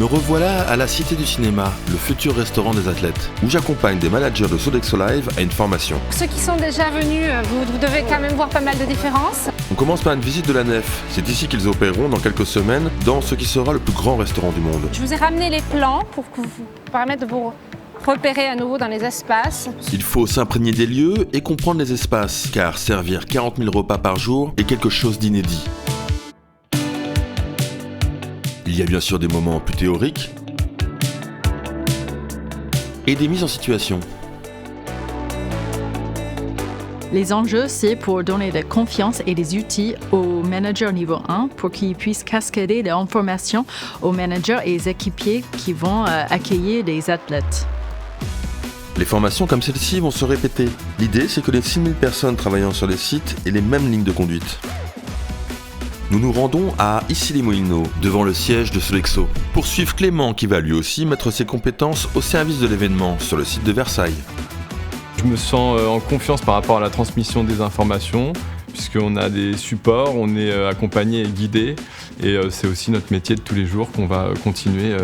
revoilà à la Cité du Cinéma, le futur restaurant des athlètes, où j'accompagne des managers de Sodexo Live à une formation. Ceux qui sont déjà venus, vous devez quand même voir pas mal de différences. On commence par une visite de la nef. C'est ici qu'ils opéreront dans quelques semaines dans ce qui sera le plus grand restaurant du monde. Je vous ai ramené les plans pour vous permettre de vous repérer à nouveau dans les espaces. Il faut s'imprégner des lieux et comprendre les espaces, car servir 40 000 repas par jour est quelque chose d'inédit. Il y a bien sûr des moments plus théoriques et des mises en situation. Les enjeux, c'est pour donner de la confiance et des outils aux managers niveau 1 pour qu'ils puissent cascader l'information aux managers et aux équipiers qui vont accueillir des athlètes. Les formations comme celle-ci vont se répéter. L'idée, c'est que les 6000 personnes travaillant sur les sites aient les mêmes lignes de conduite. Nous nous rendons à Issy-les-Moulineaux, devant le siège de Sodexo, pour suivre Clément qui va lui aussi mettre ses compétences au service de l'événement sur le site de Versailles. Je me sens en confiance par rapport à la transmission des informations, puisqu'on a des supports, on est accompagné et guidé, et c'est aussi notre métier de tous les jours qu'on va continuer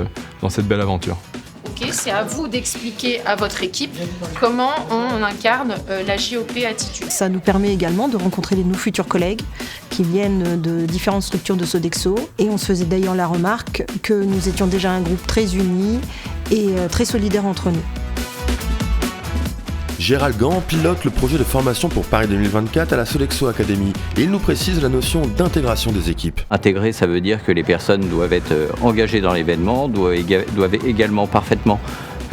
dans cette belle aventure. Ok, c'est à vous d'expliquer à votre équipe comment on incarne la JOP Attitude. Ça nous permet également de rencontrer nos futurs collègues qui viennent de différentes structures de Sodexo. Et on se faisait d'ailleurs la remarque que nous étions déjà un groupe très uni et très solidaire entre nous. Gérald Gant pilote le projet de formation pour Paris 2024 à la Sodexo Academy et il nous précise la notion d'intégration des équipes. Intégrer, ça veut dire que les personnes doivent être engagées dans l'événement, doivent également parfaitement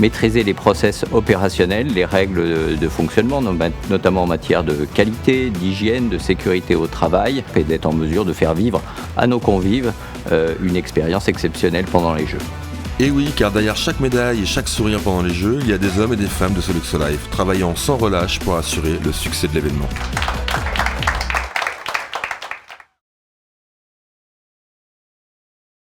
maîtriser les process opérationnels, les règles de fonctionnement, notamment en matière de qualité, d'hygiène, de sécurité au travail, et d'être en mesure de faire vivre à nos convives une expérience exceptionnelle pendant les Jeux. Et oui, car derrière chaque médaille et chaque sourire pendant les Jeux, il y a des hommes et des femmes de Sodexo Live, travaillant sans relâche pour assurer le succès de l'événement.